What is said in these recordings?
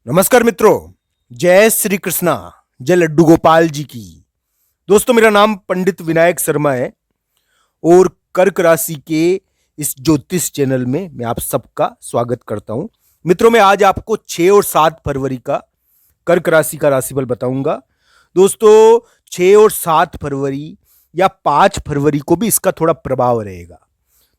नमस्कार मित्रों, जय श्री कृष्णा, जय लड्डू गोपाल जी की। दोस्तों, मेरा नाम पंडित विनायक शर्मा है और कर्क राशि के इस ज्योतिष चैनल में मैं आप सबका स्वागत करता हूं। मित्रों, मैं आज आपको 6 और 7 फरवरी का कर्क राशि का राशिफल बताऊंगा। दोस्तों, 6 और 7 फरवरी या 5 फरवरी को भी इसका थोड़ा प्रभाव रहेगा।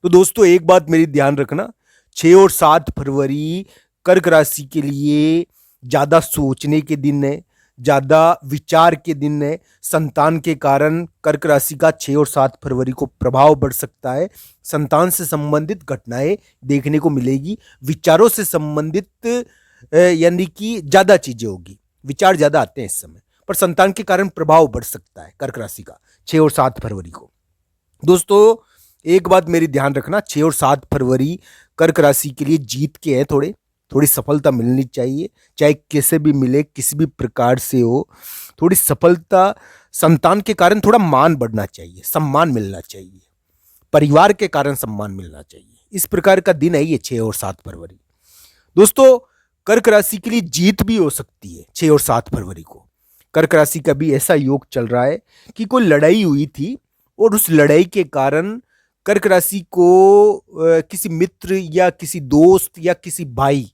तो दोस्तों, एक बात मेरी ध्यान रखना, 6 और 7 फरवरी कर्क राशि के लिए ज्यादा सोचने के दिन है, ज्यादा विचार के दिन है। संतान के कारण कर्क राशि का 6 और 7 फरवरी को प्रभाव बढ़ सकता है। संतान से संबंधित घटनाएं देखने को मिलेगी। विचारों से संबंधित यानी कि ज्यादा चीजें होगी, विचार ज्यादा आते हैं इस समय, पर संतान के कारण प्रभाव बढ़ सकता है कर्क राशि का 6 और 7 फरवरी को। दोस्तों, एक बात मेरी ध्यान रखना, 6 और 7 फरवरी कर्क राशि के लिए जीत के हैं, थोड़ी सफलता मिलनी चाहिए, चाहे कैसे भी मिले, किसी भी प्रकार से हो। थोड़ी सफलता, संतान के कारण थोड़ा मान बढ़ना चाहिए, सम्मान मिलना चाहिए, परिवार के कारण सम्मान मिलना चाहिए। इस प्रकार का दिन है ये 6 और 7 फरवरी। दोस्तों, कर्क राशि के लिए जीत भी हो सकती है 6 और 7 फरवरी को। कर्क राशि का भी ऐसा योग चल रहा है कि कोई लड़ाई हुई थी और उस लड़ाई के कारण कर्क राशि को किसी मित्र या किसी दोस्त या किसी भाई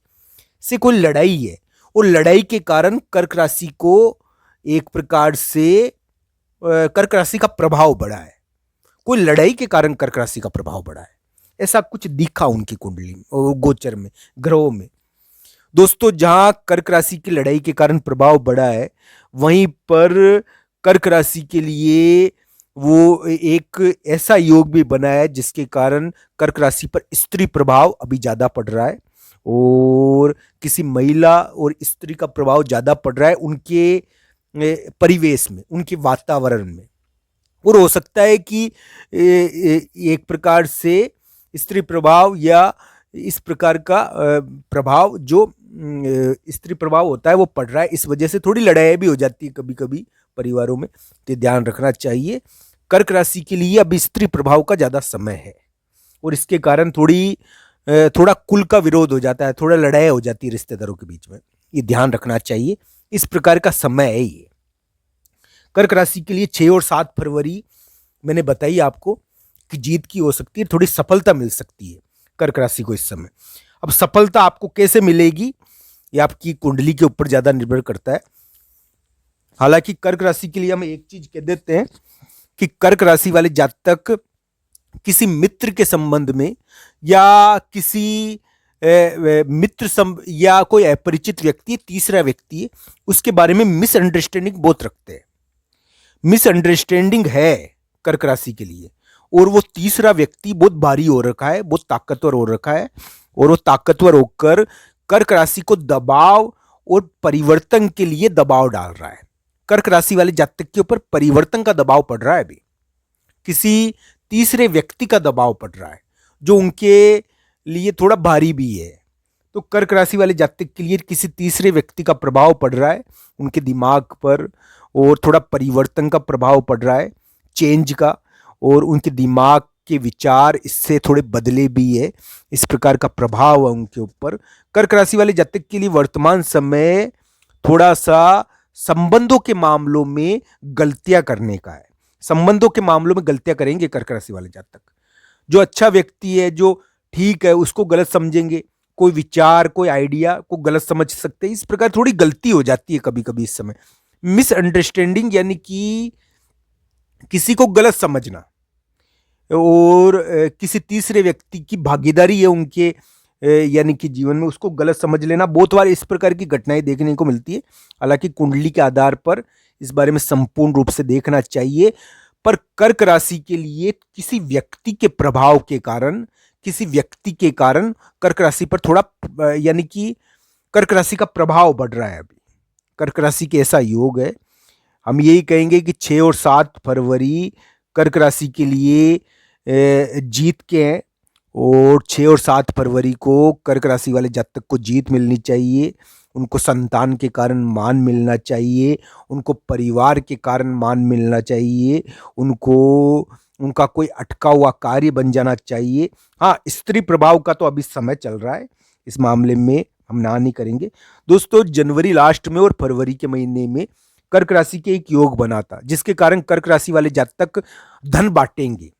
से कोई लड़ाई है और लड़ाई के कारण कर्क राशि को एक प्रकार से कर्क राशि का प्रभाव बढ़ा है। कोई लड़ाई के कारण कर्क राशि का प्रभाव बढ़ा है, ऐसा कुछ दिखा उनकी कुंडली में और गोचर में, ग्रहों में। दोस्तों, जहां कर्क राशि की लड़ाई के कारण प्रभाव बढ़ा है, वहीं पर कर्क राशि के लिए वो एक ऐसा योग भी बना है जिसके कारण कर्क राशि पर स्त्री प्रभाव अभी ज्यादा पड़ रहा है और किसी महिला और स्त्री का प्रभाव ज्यादा पड़ रहा है उनके परिवेश में, उनके वातावरण में। और हो सकता है कि एक प्रकार से स्त्री प्रभाव या इस प्रकार का प्रभाव जो स्त्री प्रभाव होता है वो पड़ रहा है, इस वजह से थोड़ी लड़ाई भी हो जाती है कभी कभी परिवारों में। तो ध्यान रखना चाहिए। कर्क राशि के लिए अब स्त्री प्रभाव का ज्यादा समय है और इसके कारण थोड़ा कुल का विरोध हो जाता है, थोड़ा लड़ाई हो जाती है रिश्तेदारों के बीच में। ये ध्यान रखना चाहिए, इस प्रकार का समय है ये कर्क राशि के लिए। 6 और 7 फरवरी मैंने बताई आपको कि जीत की हो सकती है, थोड़ी सफलता मिल सकती है कर्क राशि को इस समय। अब सफलता आपको कैसे मिलेगी ये आपकी कुंडली के ऊपर ज्यादा निर्भर करता है। हालांकि कर्क राशि के लिए हम एक चीज कह देते हैं कि कर्क राशि वाले जातक किसी मित्र के संबंध में या किसी या कोई अपरिचित व्यक्ति, तीसरा व्यक्ति है, उसके बारे में मिसअंडरस्टैंडिंग बहुत रखते हैं। मिसअंडरस्टैंडिंग है कर्क राशि के लिए और वो तीसरा व्यक्ति बहुत भारी हो रखा है, बहुत ताकतवर हो रखा है और वो ताकतवर होकर कर्क राशि को दबाव और परिवर्तन के लिए दबाव डाल रहा है। कर्क राशि वाले जातक के ऊपर परिवर्तन का दबाव पड़ रहा है, अभी किसी तीसरे व्यक्ति का दबाव पड़ रहा है जो उनके लिए थोड़ा भारी भी है। तो कर्क राशि वाले जातक के लिए किसी तीसरे व्यक्ति का प्रभाव पड़ रहा है उनके दिमाग पर और थोड़ा परिवर्तन का प्रभाव पड़ रहा है, चेंज का, और उनके दिमाग के विचार इससे थोड़े बदले भी है। इस प्रकार का प्रभाव है उनके ऊपर। कर्क राशि वाले जातक के लिए वर्तमान समय थोड़ा सा संबंधों के मामलों में गलतियां करने का है। संबंधों के मामलों में गलतियां करेंगे कर्क राशि वाले जातक। जो अच्छा व्यक्ति है, जो ठीक है, उसको गलत समझेंगे, कोई विचार, कोई आइडिया को गलत समझ सकते हैं। इस प्रकार थोड़ी गलती हो जाती है कभी कभी इस समय। मिसअंडरस्टैंडिंग यानी कि किसी को गलत समझना और किसी तीसरे व्यक्ति की भागीदारी है उनके यानी कि जीवन में, उसको गलत समझ लेना, बहुत बार इस प्रकार की घटनाएं देखने को मिलती है। हालांकि कुंडली के आधार पर इस बारे में संपूर्ण रूप से देखना चाहिए, पर कर्क राशि के लिए किसी व्यक्ति के प्रभाव के कारण, किसी व्यक्ति के कारण कर्क राशि पर थोड़ा यानी कि कर्क राशि का प्रभाव बढ़ रहा है। अभी कर्क राशि के ऐसा योग है, हम यही कहेंगे कि 6 और 7 फरवरी कर्क राशि के लिए जीत के हैं और 6 और 7 फरवरी को कर्क राशि वाले जातक को जीत मिलनी चाहिए। उनको संतान के कारण मान मिलना चाहिए, उनको परिवार के कारण मान मिलना चाहिए, उनको उनका कोई अटका हुआ कार्य बन जाना चाहिए। हाँ, स्त्री प्रभाव का तो अभी समय चल रहा है, इस मामले में हम ना नहीं करेंगे। दोस्तों जनवरी लास्ट में और फरवरी के महीने में कर्क राशि के एक योग बना था, जिसके कारण कर्क राशि वाले जातक धन बांटेंगे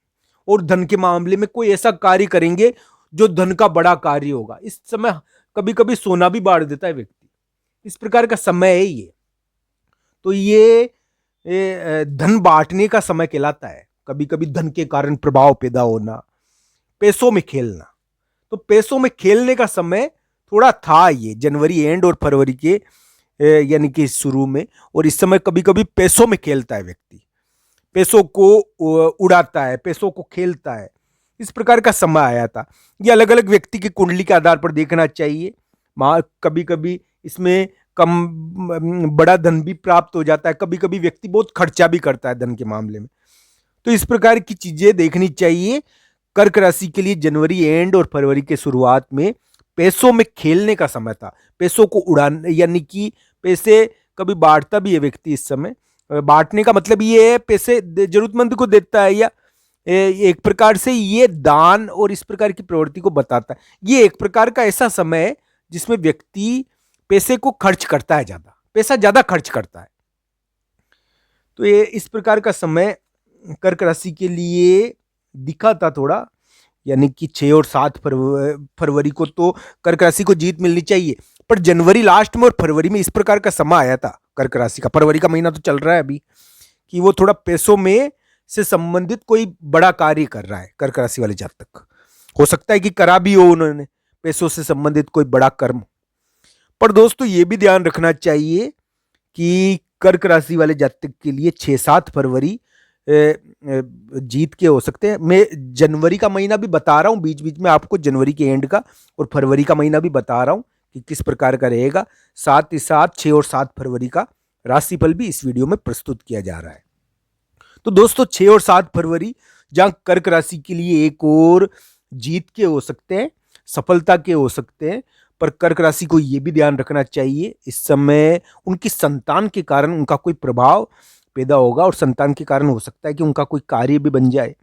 और धन के मामले में कोई ऐसा कार्य करेंगे जो धन का बड़ा कार्य होगा। इस समय कभी कभी सोना भी बांट देता है व्यक्ति, इस प्रकार का समय है ये। तो ये धन बांटने का समय कहलाता है। कभी कभी धन के कारण प्रभाव पैदा होना, पैसों में खेलना। तो पैसों में खेलने का समय थोड़ा था ये जनवरी एंड और फरवरी के यानी कि शुरू में। और इस समय कभी कभी पैसों में खेलता है व्यक्ति, पैसों को उड़ाता है, पैसों को खेलता है। इस प्रकार का समय आया था। ये अलग अलग व्यक्ति की कुंडली के आधार पर देखना चाहिए। कभी कभी इसमें कम बड़ा धन भी प्राप्त हो जाता है, कभी कभी व्यक्ति बहुत खर्चा भी करता है धन के मामले में। तो इस प्रकार की चीजें देखनी चाहिए। कर्क राशि के लिए जनवरी एंड और फरवरी के शुरुआत में पैसों में खेलने का समय था, पैसों को उड़ाने, यानी कि पैसे कभी बांटता भी है व्यक्ति। इस समय बांटने का मतलब ये है पैसे जरूरतमंद को देता है, या एक प्रकार से ये दान और इस प्रकार की प्रवृत्ति को बताता है। ये एक प्रकार का ऐसा समय है जिसमें व्यक्ति पैसे को खर्च करता है, ज्यादा पैसा ज्यादा खर्च करता है। तो ये इस प्रकार का समय कर्क राशि के लिए दिखा था थोड़ा, यानी कि 6 और 7 फरवरी को तो कर्क राशि को जीत मिलनी चाहिए। पर जनवरी लास्ट में और फरवरी में इस प्रकार का समय आया था कर्क राशि का, फरवरी का महीना तो चल रहा है अभी, कि वो थोड़ा पैसों में से संबंधित कोई बड़ा कार्य कर रहा है कर्क राशि वाले जातक। हो सकता है कि करा भी हो उन्होंने पैसों से संबंधित कोई बड़ा कर्म। पर दोस्तों ये भी ध्यान रखना चाहिए कि कर्क राशि वाले जातक के लिए 6-7 फरवरी जीत के हो सकते हैं। मैं जनवरी का महीना भी बता रहा हूं बीच बीच में आपको, जनवरी के एंड का और फरवरी का महीना भी बता रहा हूं कि किस प्रकार का रहेगा। साथ ही साथ 6 और 7 फरवरी का राशिफल भी इस वीडियो में प्रस्तुत किया जा रहा है। तो दोस्तों 6 और 7 फरवरी जहां कर्क राशि के लिए एक और जीत के हो सकते हैं, सफलता के हो सकते हैं। पर कर्क राशि को यह भी ध्यान रखना चाहिए इस समय उनकी संतान के कारण उनका कोई प्रभाव पैदा होगा, और संतान के कारण हो सकता है कि उनका कोई कार्य भी बन जाए।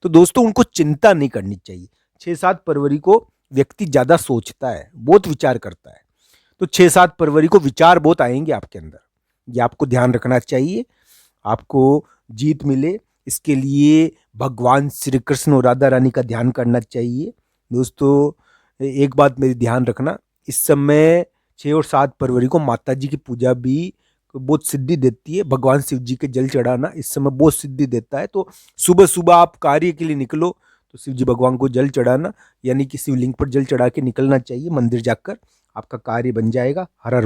तो दोस्तों उनको चिंता नहीं करनी चाहिए। 6-7 फरवरी को व्यक्ति ज्यादा सोचता है, बहुत विचार करता है। तो 6-7 फरवरी को विचार बहुत आएंगे आपके अंदर, ये आपको ध्यान रखना चाहिए। आपको जीत मिले इसके लिए भगवान श्री कृष्ण और राधा रानी का ध्यान करना चाहिए। दोस्तों एक बात मेरी ध्यान रखना, इस समय 6 और 7 फरवरी को माता जी की पूजा भी बहुत सिद्धि देती है। भगवान शिव जी के जल चढ़ाना इस समय बहुत सिद्धि देता है। तो सुबह सुबह आप कार्य के लिए निकलो तो शिव जी भगवान को जल चढ़ाना, यानी कि शिवलिंग पर जल चढ़ा के निकलना चाहिए मंदिर जाकर, आपका कार्य बन जाएगा। हर हर